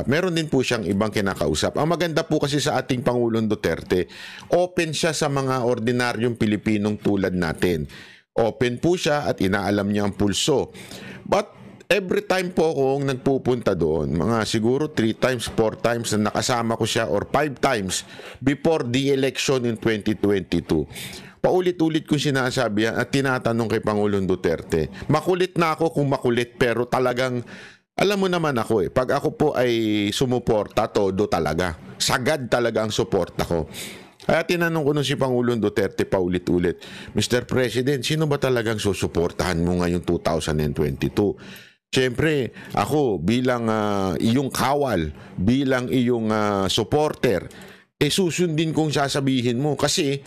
meron din po siyang ibang kinakausap. Ang maganda po kasi sa ating Pangulong Duterte, open siya sa mga ordinaryong Pilipinong tulad natin. Open po siya at inaalam niya ang pulso. But every time po akong nagpupunta doon, mga siguro 3 times, 4 times na nakasama ko siya or 5 times before the election in 2022, paulit-ulit ko sinasabi yan at tinatanong kay Pangulong Duterte. Makulit na ako kung makulit, pero talagang, alam mo naman ako pag ako po ay sumuporta, todo talaga. Sagad talaga ang suporta ko. Kaya tinanong ko nun si Pangulong Duterte paulit-ulit, Mr. President, sino ba talagang susuportahan mo ngayong 2022? Siyempre, ako bilang iyong kawal, bilang iyong supporter, susundin kong sasabihin mo kasi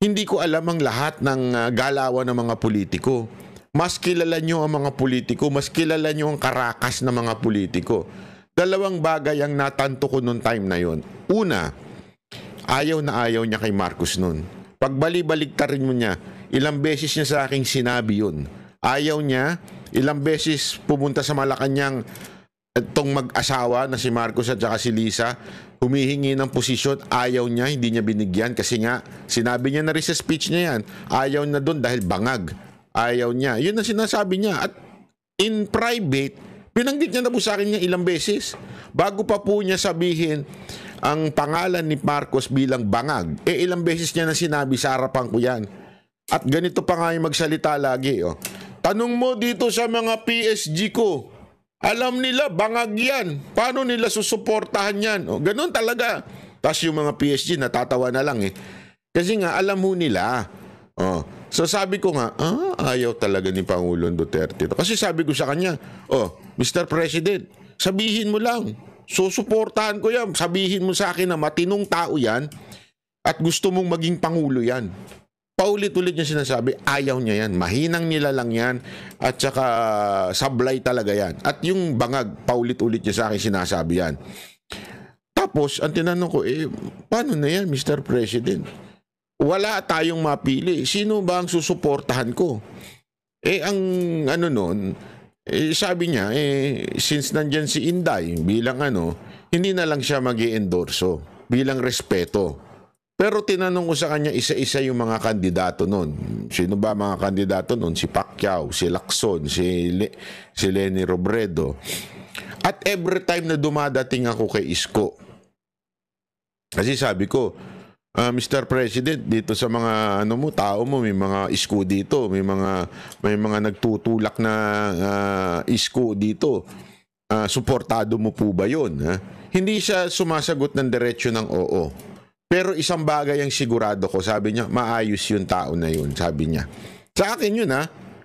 hindi ko alam ang lahat ng galawan ng mga politiko. Mas kilala nyo ang mga politiko, mas kilala nyo ang karakas ng mga politiko. Dalawang bagay ang natanto ko noong time na yon. Una, ayaw na ayaw niya kay Marcos noon. Pagbali-baliktarin mo niya, ilang beses niya sa aking sinabi yun. Ayaw niya, ilang beses pumunta sa Malacanang itong mag-asawa na si Marcos at saka si Lisa, humihingi ng posisyon, ayaw niya, hindi niya binigyan kasi nga, sinabi niya na rin sa speech niya yan, ayaw na doon dahil bangag. Ayaw niya. Yun ang sinasabi niya. At in private, pinanggit niya na po sa akin niya ilang beses. Bago pa po niya sabihin ang pangalan ni Marcos bilang bangag, ilang beses niya na sinabi sa harapan ko yan. At ganito pa nga yung magsalita lagi. Tanong mo dito sa mga PSG ko, alam nila bangag yan. Paano nila susuportahan yan? Ganun talaga. Tapos yung mga PSG natatawa na lang Kasi nga alam mo nila. So sabi ko nga, ayaw talaga ni Pangulong Duterte. Kasi sabi ko sa kanya, Mr. President, sabihin mo lang, susuportahan ko yan. Sabihin mo sa akin na matinong tao yan at gusto mong maging Pangulo yan. Paulit-ulit niya sinasabi, ayaw niya yan. Mahinang nila lang yan at saka sablay talaga yan. At yung bangag, paulit-ulit niya sa akin sinasabi yan. Tapos, ang tinanong ko, paano na yan, Mr. President? Wala tayong mapili. Sino ba ang susuportahan ko? Ang ano nun, sabi niya, since nandyan si Inday bilang hindi na lang siya mag-i-endorso bilang respeto. Pero tinanong ko sa kanya isa-isa yung mga kandidato nun. Sino ba mga kandidato nun? Si Pacquiao, si Lacson, si Leni Robredo. At every time na dumadating ako kay Isko, kasi sabi ko, Mr. President, dito sa mga tao mo, may mga isko dito, may mga nagtutulak na isko dito. Suportado mo po ba 'yon? Hindi siya sumasagot ng diretsyo ng oo. Pero isang bagay ang sigurado ko, sabi niya, maayos yung tao na yun, sabi niya. Sa akin yun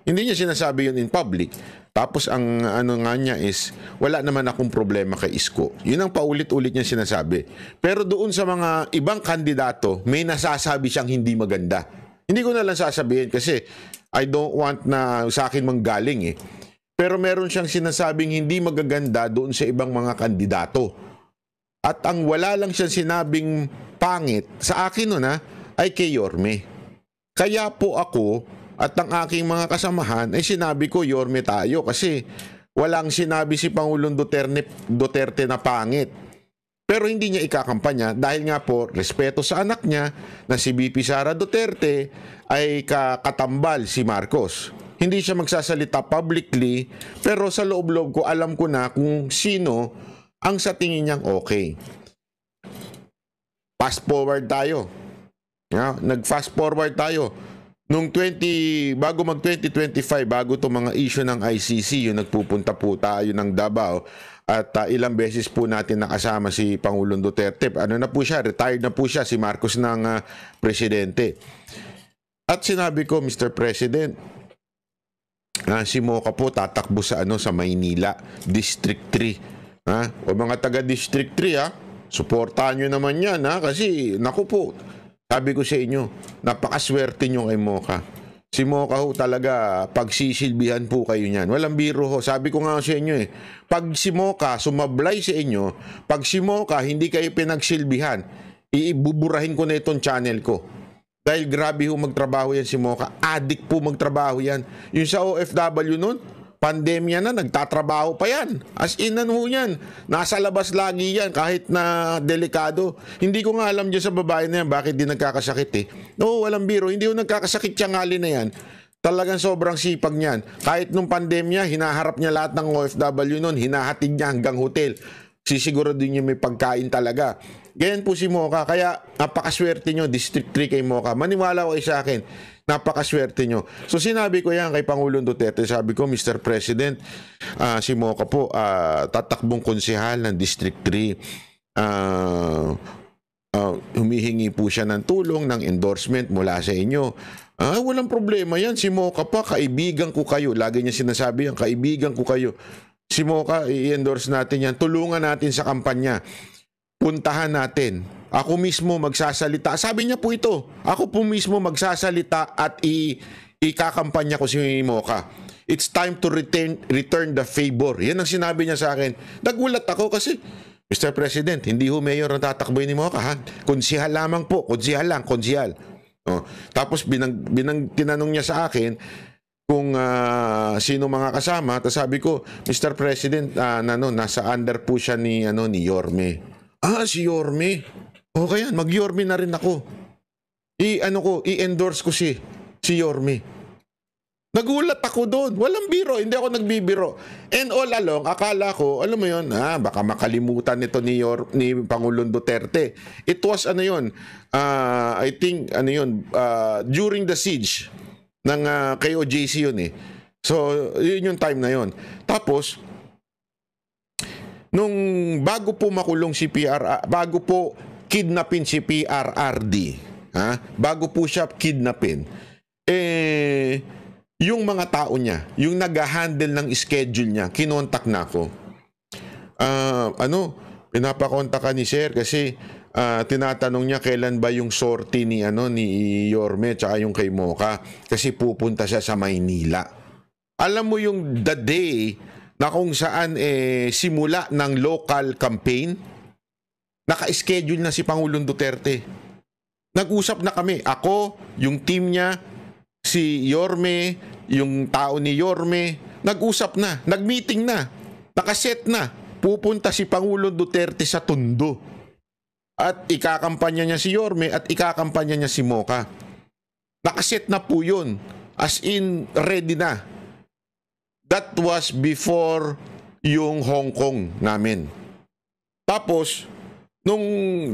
hindi niya sinasabi yun in public. Tapos ang nga niya is, wala naman akong problema kay Isko. Yun ang paulit-ulit niya sinasabi. Pero doon sa mga ibang kandidato, may nasasabi siyang hindi maganda. Hindi ko na lang sasabihin kasi I don't want na sa akin manggaling Pero meron siyang sinasabing hindi magaganda doon sa ibang mga kandidato. At ang wala lang siyang sinabing pangit sa akin ay kay Yorme. Kaya po ako at ang aking mga kasamahan ay sinabi ko, Yorme tayo, kasi walang sinabi si Pangulong Duterte na pangit. Pero hindi niya ikakampanya dahil nga po respeto sa anak niya na si BP Sara Duterte ay katambal si Marcos. Hindi siya magsasalita publicly, pero sa loob-loob ko alam ko na kung sino ang sa tingin niyang okay. Fast forward tayo. Nag-fast forward tayo. Bago mag-2025, bago itong mga issue ng ICC, yung nagpupunta po tayo ng Davao at ilang beses po natin nakasama si Pangulong Duterte. Na po siya, retired na po siya, si Marcos ng presidente. At sinabi ko, Mr. President, si Moca po tatakbo sa Maynila, District 3. O mga taga District 3 suportahan nyo naman yan kasi naku po, sabi ko sa inyo, napakaswerte nyo kay Moca. Si Moca ho talaga, pagsisilbihan po kayo niyan. Walang biro ho. Sabi ko nga sa inyo pag si Moca sumablay sa inyo, pag si Moca hindi kayo pinagsilbihan, iibuburahin ko na itong channel ko. Dahil grabe ho magtrabaho yan si Moca. Adik po magtrabaho yan. Yung sa OFW nun, pandemya na, nagtatrabaho pa yan. As in, ano yan, nasa labas lagi yan, kahit na delikado. Hindi ko nga alam dyan sa babae na yan, bakit di nagkakasakit eh. No, walang biro, hindi ko nagkakasakit siyang ngali na yan. Talagang sobrang sipag niyan. Kahit nung pandemya, hinaharap niya lahat ng OFW noon, hinahatid niya hanggang hotel. Sisiguro din niya may pagkain talaga. Ganyan po si Mocha. Kaya napakaswerte nyo, District 3 kay Mocha. Maniwala ko sa akin, napakaswerte nyo. So sinabi ko yan kay Pangulong Duterte. Sabi ko, Mr. President, si Mocha po, tatakbong konsehal ng District 3. Humihingi po siya ng tulong, ng endorsement mula sa inyo. Walang problema yan. Si Mocha pa, kaibigan ko kayo. Lagi niya sinasabi yan, kaibigan ko kayo. Si Mocha, i-endorse natin yan. Tulungan natin sa kampanya. Puntahan natin. Ako mismo magsasalita. Sabi niya po ito. Ako po mismo magsasalita at ikakampanya ko si Mocha. It's time to return the favor. Yan ang sinabi niya sa akin. Nagulat ako kasi, Mr. President, hindi ho mayor ang tatakboy ni Mocha. Ha? Konsihal lamang po. Konsihal lang. Konsihal. Tapos tinanong niya sa akin kung sino mga kasama. Tapos sabi ko, Mr. President, nasa under po siya ni Yorme. Si Yorme. Okay yan, mag-Yorme na rin ako. I-endorse ko si Yorme. Nagulat ako doon. Walang biro, hindi ako nagbibiro. And all along, akala ko, alam mo yun, baka makalimutan nito ni Pangulong Duterte. It was I think, during the siege ng KOJC yun eh. So, yun yung time na yun. Tapos, nung bago po makulong si bago po kidnapin si PRRD, bago po siya kidnapin, yung mga tao niya, yung nag-handle ng schedule niya, kinontak na ako. Pinapakontak ka ni Sir kasi tinatanong niya kailan ba yung sortie ni Yorme tsaka yung kay Mocha kasi pupunta siya sa Maynila. Alam mo yung the day na kung saan simula ng local campaign, naka-schedule na si Pangulong Duterte. Nag-usap na kami. Ako, yung team niya, si Yorme, yung tao ni Yorme, nag-usap na, nag-meeting na, nakaset na. Pupunta si Pangulong Duterte sa Tondo. At ikakampanya niya si Yorme at ikakampanya niya si Mocha. Nakaset na po yun. As in, ready na. That was before yung Hong Kong namin. Tapos, nung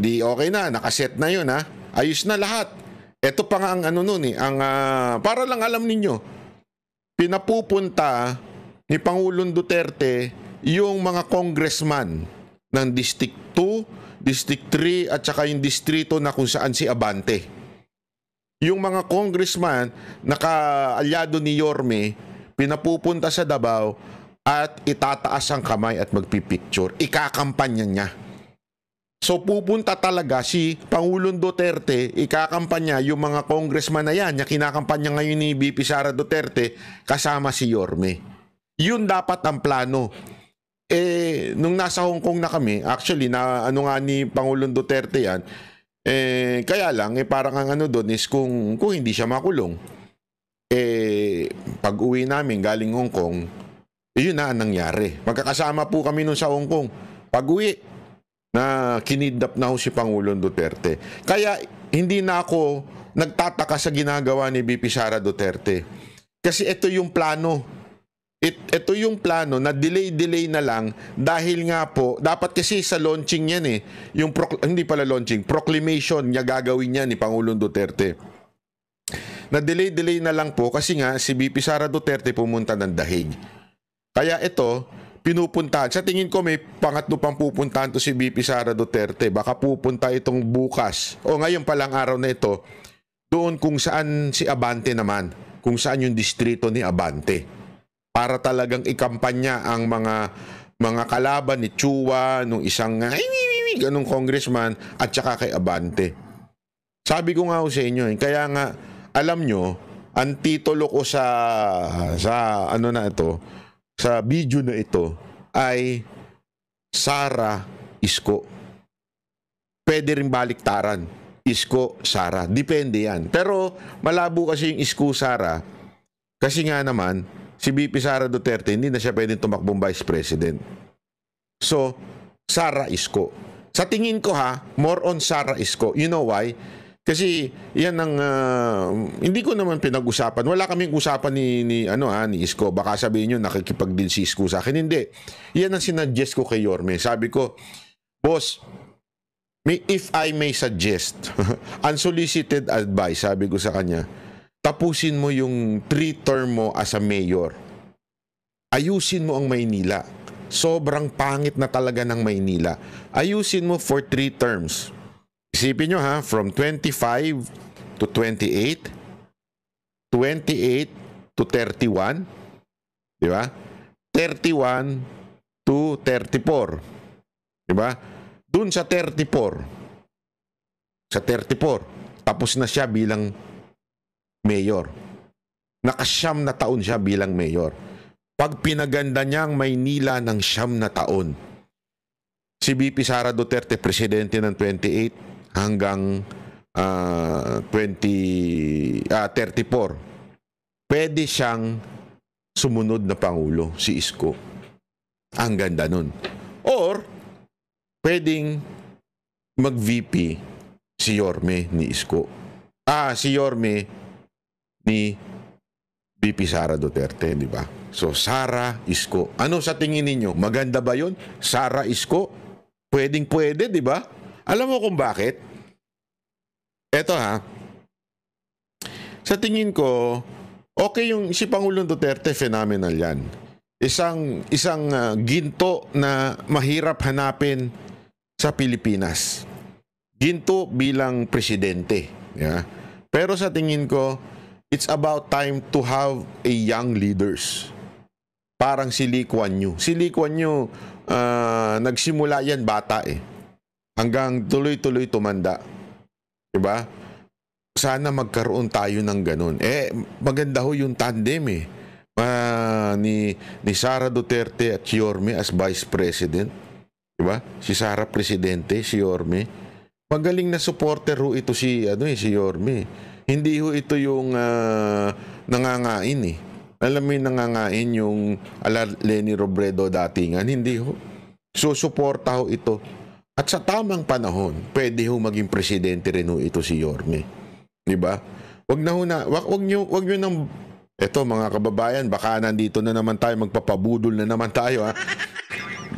di okay na, nakaset na yun ayos na lahat. Ito pa nga ang para lang alam ninyo, pinapupunta ni Pangulong Duterte yung mga congressman ng District 2, District 3 at saka yung distrito na kung saan si Abante. Yung mga congressman na kaalyado ni Yorme, pinapupunta sa Davao at itataas ang kamay at magpipicture. Ikakampanya niya. So pupunta talaga si Pangulong Duterte, ikakampanya yung mga congressman na yan, kinakampanya ngayon ni VP Sara Duterte kasama si Yorme. Yun dapat ang plano. Nung nasa Hong Kong na kami, actually, ni Pangulong Duterte yan, kaya lang, parang ang doon is kung hindi siya makulong, pag uwi namin galing Hong Kong, yun na ang nangyari. Magkakasama po kami nun sa Hong Kong. Pag uwi, na kinidnap na ho si Pangulong Duterte. Kaya hindi na ako nagtataka sa ginagawa ni VP Sara Duterte. Kasi ito yung plano. Ito yung plano na delay na lang dahil nga po, dapat kasi sa launching yan yung hindi pala launching, proclamation niya gagawin niya ni Pangulong Duterte. Na delay na lang po kasi nga si VP Sara Duterte pumunta ng Dahig. Kaya ito, pinupuntahan. Sa tingin ko may pangatlo pang pupuntahan to si VP Sara Duterte. Baka pupunta itong bukas o ngayon palang araw na ito doon kung saan si Abante naman. Kung saan yung distrito ni Abante. Para talagang ikampanya ang mga kalaban ni Chua, nung isang ganong congressman at saka kay Abante. Sabi ko nga sa inyo, kaya nga alam nyo, ang titulo ko sa video na ito ay Sara Isko. Pwede rin baliktaran. Isko, Sara. Depende yan. Pero malabo kasi yung Isko, Sara. Kasi nga naman, si VP Sara Duterte, hindi na siya pwedeng tumakbong Vice President. So, Sara Isko. Sa tingin ko more on Sara Isko. You know why? Kasi yan ang hindi ko naman pinag-usapan. Wala kaming usapan ni Isko. Baka sabihin niyo nakikipag-deal si Isko sa akin. Hindi. Yan ang sinuggest ko kay Yorme. Sabi ko, boss, if I may suggest, unsolicited advice, sabi ko sa kanya, tapusin mo yung 3-term mo as a mayor. Ayusin mo ang Maynila. Sobrang pangit na talaga ng Maynila. Ayusin mo for 3 terms. Isipin nyo from 25 to 28, 28 to 31, di ba? 31 to 34, di ba? Dun sa 34, tapos na siya bilang mayor. Nakasyam na taon siya bilang mayor. Pag pinaganda niya ang Maynila ng 9 na taon, si VP Sara Duterte, presidente ng 28 hanggang 34. Pwede siyang sumunod na pangulo, si Isko. Ang ganda nun. Or, pwedeng mag-VP si Yorme ni Isko. Si Yorme ni VP Sara Duterte, di ba? So, Sara Isko. Ano sa tingin ninyo? Maganda ba yun? Sara Isko? Pwedeng-pwede, di ba? Alam mo kung bakit? Eto sa tingin ko, okay yung si Pangulong Duterte, phenomenal yan. Isang ginto na mahirap hanapin sa Pilipinas. Ginto bilang presidente. Yeah? Pero sa tingin ko, it's about time to have a young leaders. Parang si Lee Kuan Yew. Si Lee Kuan Yew, nagsimula yan bata hanggang tuloy-tuloy tumanda. Diba? Sana magkaroon tayo ng ganun. Maganda ho yung tandem ni Sara Duterte at Yorme as Vice President. Diba? Si Sara Presidente, si Yorme. Magaling na supporter ho ito si Yorme. Hindi ho ito yung nangangain Alam mo yung nangangain yung ala Leni Robredo datingan. Hindi ho. So, suporta ho ito. At sa tamang panahon, pwede ho maging presidente rin ho ito si Yorme. Diba? Wag nyo nang, eto mga kababayan, baka nandito na naman tayo, magpapabudol na naman tayo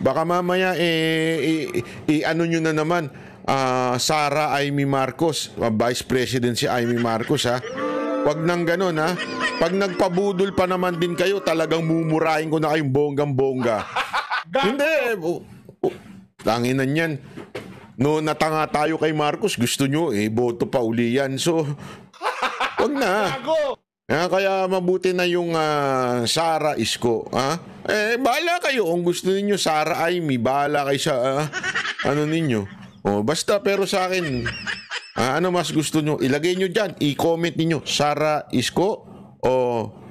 Baka mamaya, ano nyo na naman, Sara Amy Marcos, Vice President si Amy Marcos Wag nang ganun Pag nagpabudol pa naman din kayo, talagang mumurahin ko na kayong bonggang-bongga. Hindi. Tanginan yan. No, natanga tayo kay Marcos, gusto nyo, boto pa uli yan. So, wag na. Kaya mabuti na yung Sara Isko. Bahala kayo. Kung gusto ninyo, Sara Amy, bahala kayo sa ano ninyo. Basta, pero sa akin, ano mas gusto nyo? Ilagay nyo dyan. I-comment ninyo, Sara Isko o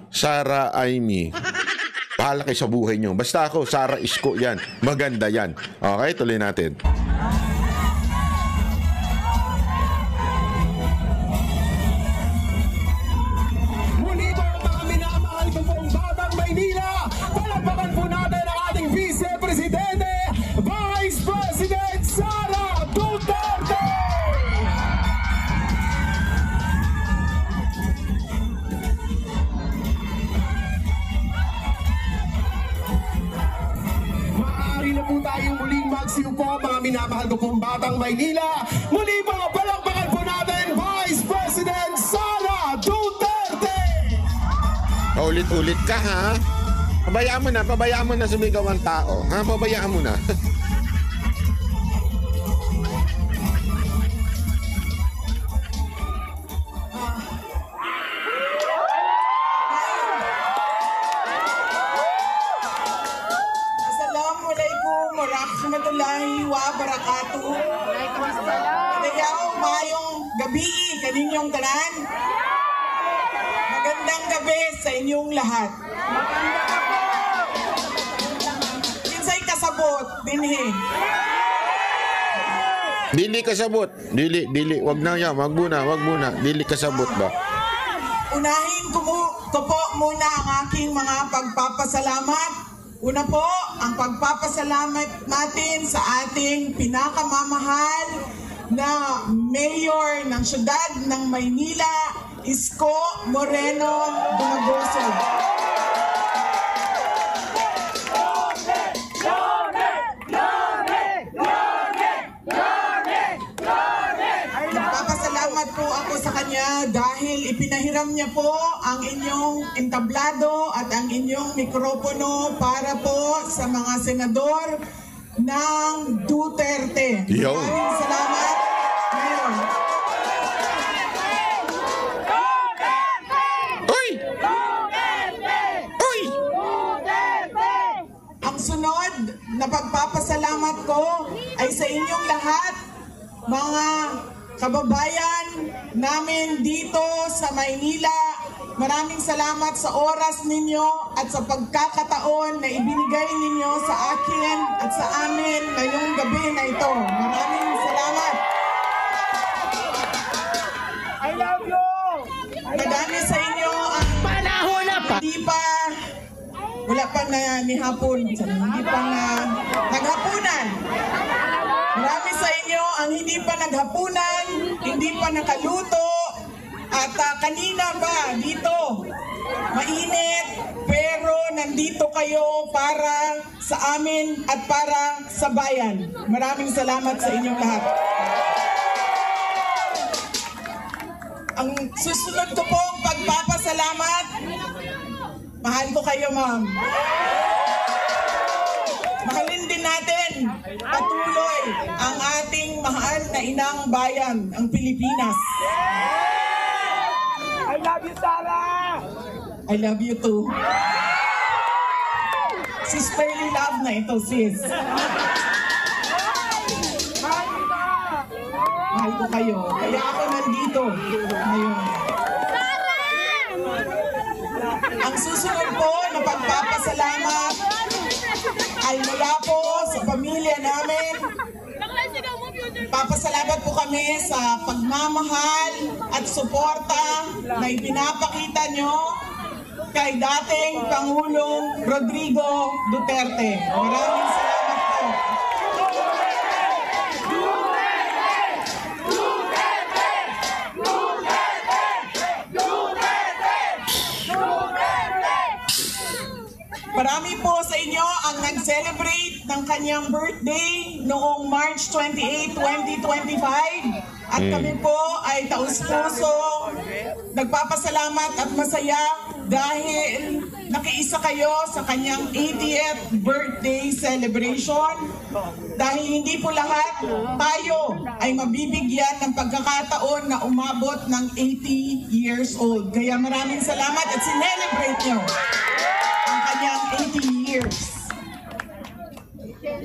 Sara Amy. Bahala kayo sa buhay nyo. Basta ako, Sara Isko yan. Maganda yan. Okay, tuloy natin. Muli po mga minamahal ko pong Batang Maynila. Palagpakan po natin ang ating Vice Presidente, Vice President Sara Duterte! Po tayong muling magsiupo, mga minamahal ko pong Batang Maynila. Muli po, palakpakan po natin Vice President Sara Duterte! Ulit-ulit ka Pabayaan mo na sumigaw ang tao. Pabayaan mo na. Rahmatullahi wa barakatuh. Kadayaw, mayong gabi kaninyong tanan. Magandang gabi sa inyong lahat. Kinsay kasabot dinhi. Dili kasabot. Dili. Wag na yan. Wag muna. Dili kasabot ba? unahin ko po muna ang aking mga pagpapasalamat. Una po, ang pagpapasalamat natin sa ating pinakamamahal na Mayor ng Siyudad ng Maynila, Isko Moreno Dumagosod. Nagpapasalamat po ako sa kanya dahil ipinahiram niya po ang inyong entablado at ang inyong mikropono para po sa mga senador ng Duterte. Yo. Maraming salamat, Mayor. Uy! Uy! Ang sunod na pagpapasalamat ko ay sa inyong lahat, mga kababayan namin dito sa Maynila. Maraming salamat sa oras ninyo at sa pagkakataon na ibinigay ninyo sa akin at sa amin ngayong gabi na ito. Maraming salamat. I love you! Madami sa inyo ang Panahon na pa! hindi pa, wala pa na ni hapon, hindi pa na naghapunan. Marami sa inyo ang hindi pa naghapunan, hindi pa nakaluto, at kanina ba dito, mainit, pero nandito kayo para sa amin at para sa bayan. Maraming salamat sa inyong lahat. Ang susunod ko pong pagpapasalamat, mahal ko kayo, ma'am. Mahalin din natin patuloy ang ating mahal na inang bayan, ang Pilipinas. I love you, Sarah! I love you too. Sisterly love na ito, sis. Mahal ko kayo. Kaya ako nandito ngayon. Ang susunod po na pagpapasalamat ay mula po sa pamilya namin. Papasalamat po kami sa pagmamahal at suporta na ipinapakita nyo kay dating Pangulong Rodrigo Duterte. Maraming salamat po. Marami po sa inyo ang nag-celebrate ng kanyang birthday noong March 28, 2025. At kami po ay taus-puso nagpapasalamat at masaya dahil nakiisa kayo sa kanyang 80th birthday celebration. Dahil hindi po lahat tayo ay mabibigyan ng pagkakataon na umabot ng 80 years old. Kaya maraming salamat at sinelebrate nyo ang kanyang 80 years.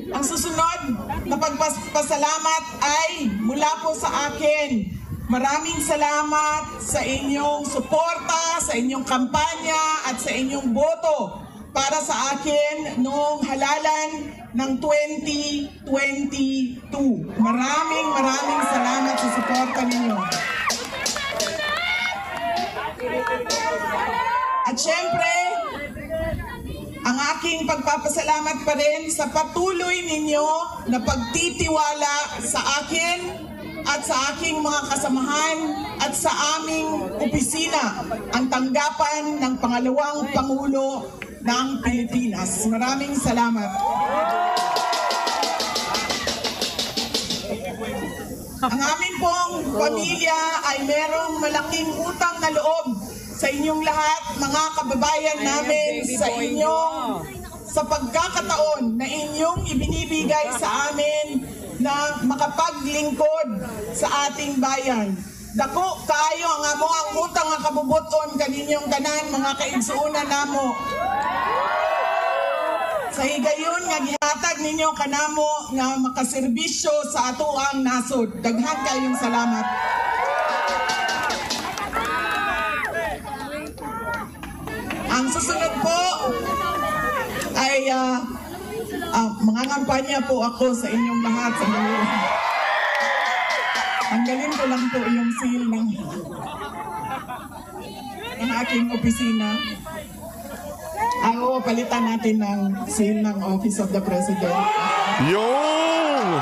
Ang susunod na pagpasalamat ay mula po sa akin. Maraming salamat sa inyong suporta, sa inyong kampanya at sa inyong boto para sa akin noong halalan ng 2022. Maraming salamat sa suporta ninyo. At syempre, ang aking pagpapasalamat pa rin sa patuloy ninyo na pagtitiwala sa akin at sa aking mga kasamahan at sa aming opisina, ang tanggapan ng pangalawang Pangulo ng Pilipinas. Maraming salamat. Ang amin pong pamilya ay merong malaking utang na loob sa inyong lahat, mga kababayan namin, sa pagkakataon na inyong ibinibigay sa amin na makapaglingkod sa ating bayan. Dako kayo ang amo ang utang nga kabubuton kaninyong tanan, mga kaigsuunan namo. Sa higayon nga gihatag ninyo kanamo nga makaserbisyo sa atoang nasod. Daghan kayong salamat. Ang susunod po ay mga kampanya po ako sa inyong lahat. Tanggalin ko lang po yung seal ng... ng aking opisina. Palitan natin ng seal ng Office of the President. Yung!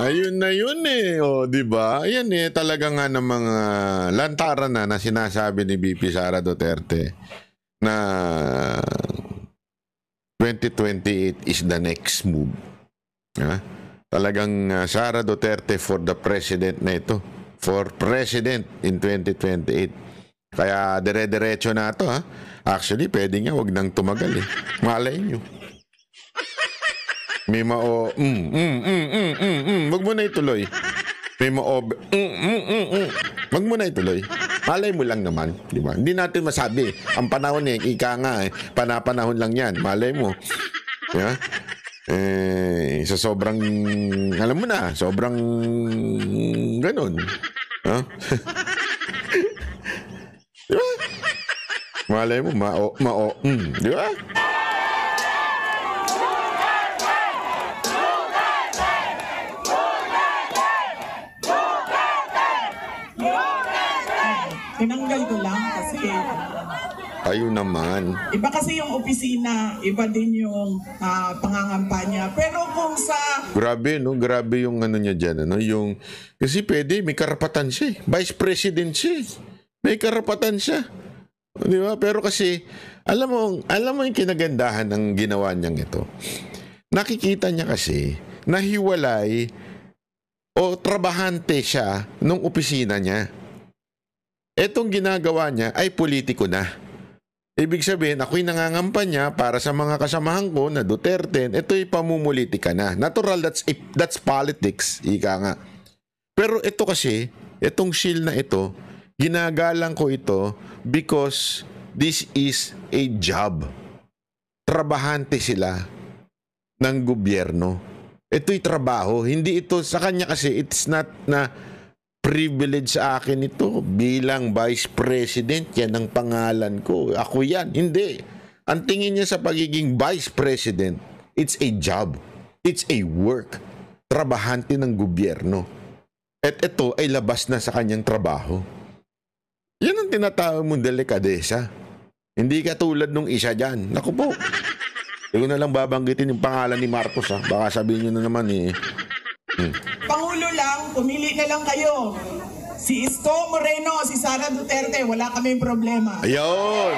Ayun na yun eh. O, di ba? Ayan eh, talaga nga ng mga lantaran na sinasabi ni VP Sara Duterte na 2028 is the next move. Ha? Talagang Sara Duterte for the president na ito. For president in 2028. Kaya dire-diretso na ito, ha? Actually, pwede nga, wag nang tumagal eh. Malay nyo. May mao, wag mo na ituloy. May mao, wag mo na ituloy. Malay mo lang naman, di ba? Hindi natin masabi. Ang panahon eh, ika nga eh, panapanahon lang yan. Malay mo. Yeah? Sa sobrang, alam mo na, sobrang ganun. Huh? Di ba? Malay mo, di ba? Tinanggal ko lang kasi Kayo naman. iba kasi yung opisina, iba din yung pangangampanya. Pero kung sa Grabe, no? Grabe yung ano niya dyan, ano? Yung, kasi pwede, may karapatan siya. Vice President siya. May karapatan siya. Di ba? Pero kasi, alam mo yung kinagandahan ng ginawa niyang ito. Nakikita niya kasi, nahiwalay o trabahante siya nung opisina niya. Etong ginagawa niya ay politiko na. Ibig sabihin, ako'y nangangampanya para sa mga kasamahan ko na Duterte, ito'y pamumulitika na. Natural, that's politics, ika nga. Pero ito kasi, itong shield na ito, ginagalang ko ito because this is a job. Trabahante sila ng gobyerno. Ito'y trabaho. Hindi ito, sa kanya kasi, it's not na privilege sa akin ito bilang Vice President, yan ang pangalan ko. Ako yan. Hindi. Ang tingin niya sa pagiging Vice President, it's a job. It's a work. Trabahante ng gobyerno. At ito ay labas na sa kanyang trabaho. Yan ang tinatawag mong delikadesa. Hindi katulad nung isa dyan. Naku po. Hindi ko na lang babanggitin yung pangalan ni Marcos, ha. Baka sabihin nyo na naman eh. Pangulo lang, pumili na lang kayo. Si Isko Moreno, si Sara Duterte, wala kaming problema. Ayun!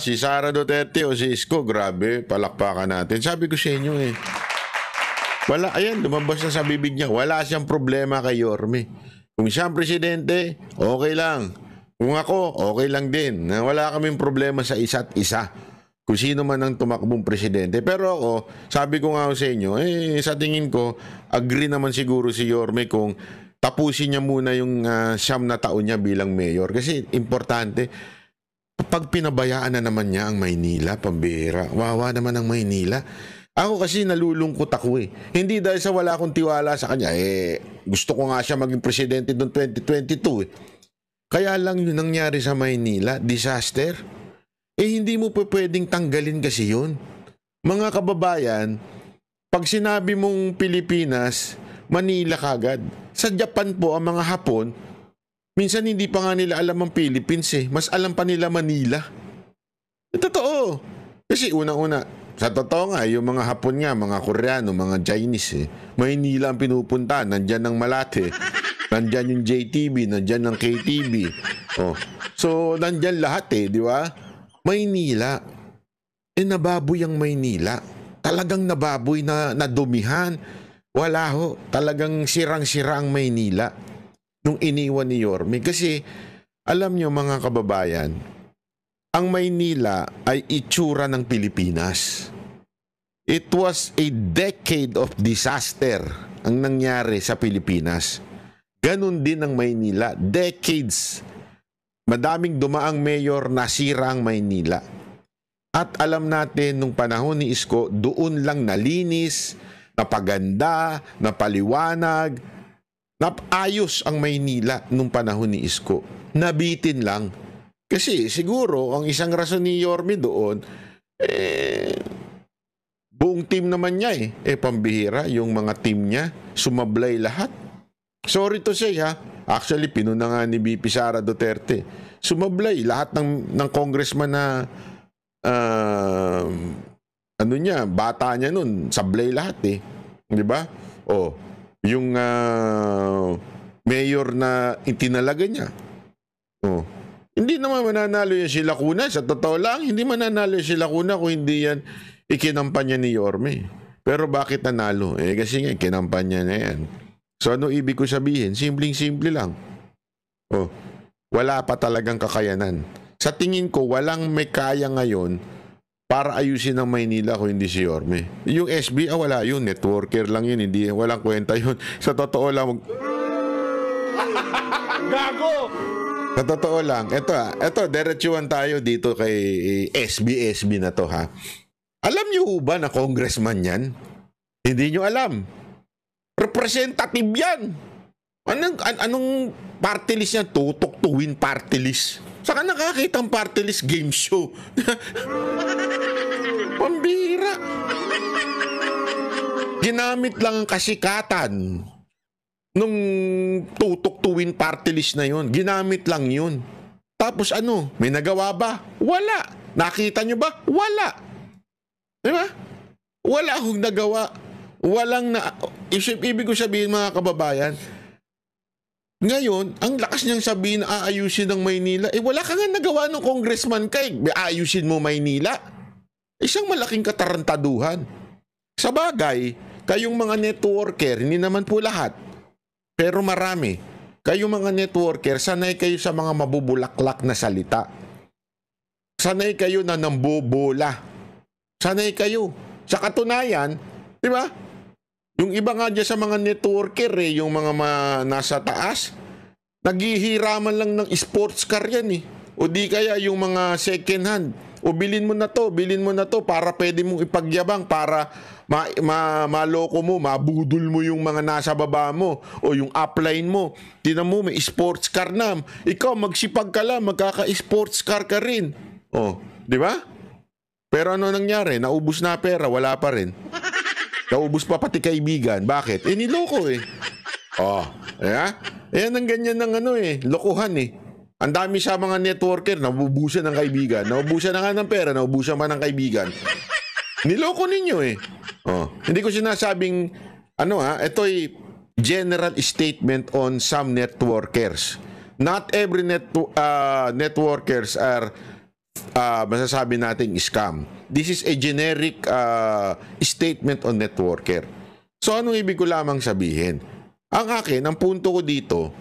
Si Sara Duterte o si Isko, grabe, palakpakan natin. Sabi ko sa inyo eh. Wala, ayan, lumabas na sa bibig niya. Wala siyang problema kay Yorme. Kung siya ang presidente, okay lang. Kung ako, okay lang din. Wala kaming problema sa isa't isa. Kung sino man ang tumakbong presidente. Pero ako, sabi ko nga sa inyo, sa tingin ko, agree naman siguro si Yorme kung tapusin niya muna yung 9 na taon niya bilang mayor. Kasi importante, pag pinabayaan na naman niya ang Maynila, pambihira, wawa naman ang Maynila. Ako kasi nalulungkot ako eh. Hindi dahil sa wala akong tiwala sa kanya. Gusto ko nga siya maging presidente noong 2022 eh. Kaya lang yun nangyari sa Maynila, disaster. Hindi mo pa pwedeng tanggalin kasi yun. Mga kababayan, pag sinabi mong Pilipinas, Manila kagad. Sa Japan po, ang mga Hapon, minsan hindi pa nga nila alam ang Philippines eh. Mas alam pa nila Manila. Totoo. Kasi una-una, sa totoo nga, yung mga Hapon nga, mga Koreano, mga Chinese eh. Maynila ang pinupunta. Nandyan ang Malate. Nandyan yung JTV, nandyan ang KTV. So, nandyan lahat eh, di ba? Maynila, nababoy ang Maynila. Talagang nababoy na nadumihan. Wala ho. Talagang sirang-sira ang Maynila nung iniwan ni Yorme. Kasi, alam nyo mga kababayan, ang Maynila ay itsura ng Pilipinas. It was a decade of disaster ang nangyari sa Pilipinas. Ganon din ang Maynila. Decades. Madaming dumaang mayor, nasira ang Maynila. At alam natin, nung panahon ni Isko, doon lang nalinis, napaganda, napaliwanag, napayos ang Maynila nung panahon ni Isko. Nabitin lang. Kasi siguro, ang isang rason ni Yorme doon, Buong team naman niya eh. Pambihira, yung mga team niya, sumablay lahat. Sorry to say ha, actually pinuna nga ni VP Sara Duterte. Sumablay lahat ng congressman na ano niya, bata niya nun, sablay lahat eh. Di ba? Yung mayor na itinalaga niya. Hindi naman mananalo yan si Lacuna. Sa totoo lang, hindi mananalo si Lacuna kung hindi yan ikinampanya ni Yorme. Pero bakit nanalo? Kasi nga, kinampanya na yan. So ano ibig ko sabihin? Simpleng-simple lang. Wala pa talagang kakayanan. Sa tingin ko, walang may kaya ngayon para ayusin ang Maynila kung hindi si Yorme. Yung SB, wala yun. Networker lang yun. Hindi, walang kwenta yun. Sa totoo lang. Gago! Sa totoo lang. Ito, diretsuhan tayo dito kay SB na to ha. Alam niyo ba na congressman yan? Hindi niyo alam. Representative yan. Anong party list yan? Tutok to win party list. Saka nakakita ang party list game show. Pambira. Ginamit lang ang kasikatan nung tutok to win party list na yun. Ginamit lang yun. Tapos ano? May nagawa ba? Wala. Nakita nyo ba? Wala. Diba? Wala akong nagawa. Walang na... Ibig ko sabihin mga kababayan, ngayon, ang lakas niyang sabihin na aayusin ng Maynila, wala ka nga nagawa ng congressman ka, aayusin mo Maynila. Isang malaking katarantaduhan. Sa bagay, kayong mga networker, hindi naman po lahat, pero marami. Kayong mga networker, sanay kayo sa mga mabubulaklak na salita. Sanay kayo na nambobola. Sanay kayo. Sa katunayan, di ba? Yung iba nga dyan sa mga networker, yung mga nasa taas, naghihiraman lang ng sports car yan eh. O di kaya yung mga second hand. O bilin mo na to para pwede mong ipagyabang, para maloko mo, mabudol mo yung mga nasa baba mo o yung upline mo. Tinan mo, may sports car na. Ikaw, magsipag ka lang, magkaka-sports car ka rin. Di ba? Pero ano nangyari? Naubos na pera, wala pa rin. Naubos pa pati kaibigan. Bakit? Niloko eh. Ayan ang ganyan ng lokohan eh. Ang dami sa mga networker, naubusan ng kaibigan. Naubusan na nga ng pera, naubusan pa ng kaibigan. Niloko ninyo eh. Hindi ko sinasabing, ito'y general statement on some networkers. Not every networkers are masasabi nating scam. This is a generic statement on networker. So anong ibig ko lamang sabihin? Ang akin, ang punto ko dito,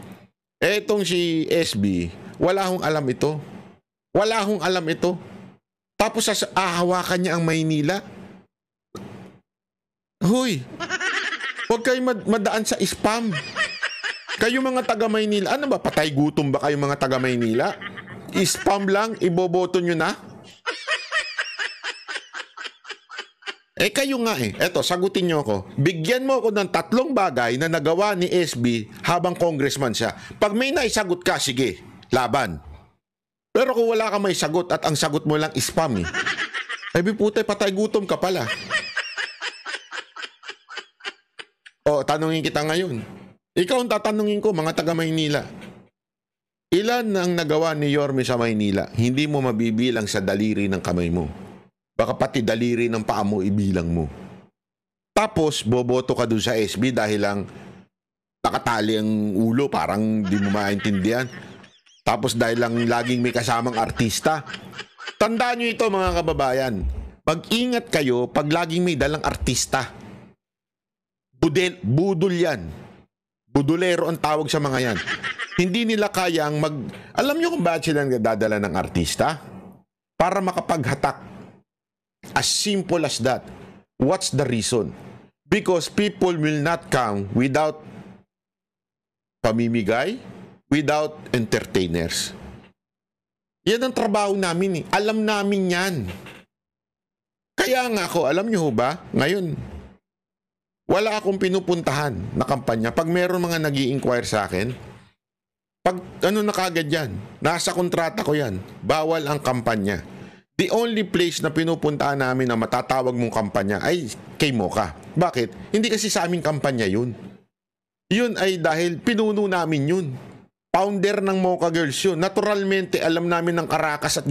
etong si SB, wala akong alam ito. Wala akong alam ito. Tapos hawakan niya ang Maynila. Hoy, huwag kayo madaan sa spam. Kayo mga taga Maynila, ano ba, patay gutom ba kayo mga taga Maynila? Spam lang, iboboto nyo na? Kayo nga Eto, sagutin nyo ako. Bigyan mo ako ng 3 bagay na nagawa ni SB habang congressman siya. Pag may naisagot ka, sige, laban. Pero kung wala ka may sagot at ang sagot mo lang spam puta, patay gutom ka pala. Tanungin kita ngayon. Ikaw ang tatanungin ko, mga taga Maynila. Ilan ang nagawa ni Yorme sa Maynila? Hindi mo mabibilang sa daliri ng kamay mo. Baka pati daliri ng paa mo ibilang mo. Tapos, boboto ka dun sa SB dahil lang nakatali ang ulo, parang di mo maintindihan. Tapos dahil lang laging may kasamang artista. Tandaan nyo ito mga kababayan. Mag-ingat kayo pag laging may dalang artista. Budol yan. Budulero ang tawag sa mga yan. Hindi nila kayang Alam nyo kung bakit sila dadala ng artista? Para makapaghatak. As simple as that. What's the reason? Because people will not come without pamimigay, without entertainers. Yan ang trabaho namin Alam namin yan. Kaya nga ako, alam nyo ba, ngayon, wala akong pinupuntahan na kampanya. Pag meron mga nag-i-inquire sa akin, pag na kagad yan, nasa kontrata ko yan, bawal ang kampanya. The only place na pinupuntaan namin na matatawag mong kampanya ay kay Mocha. Bakit? Hindi kasi sa aming kampanya yun. Yun ay dahil pinuno namin yun. Founder ng Mocha Girls yun. Naturalmente, alam namin ng karakas at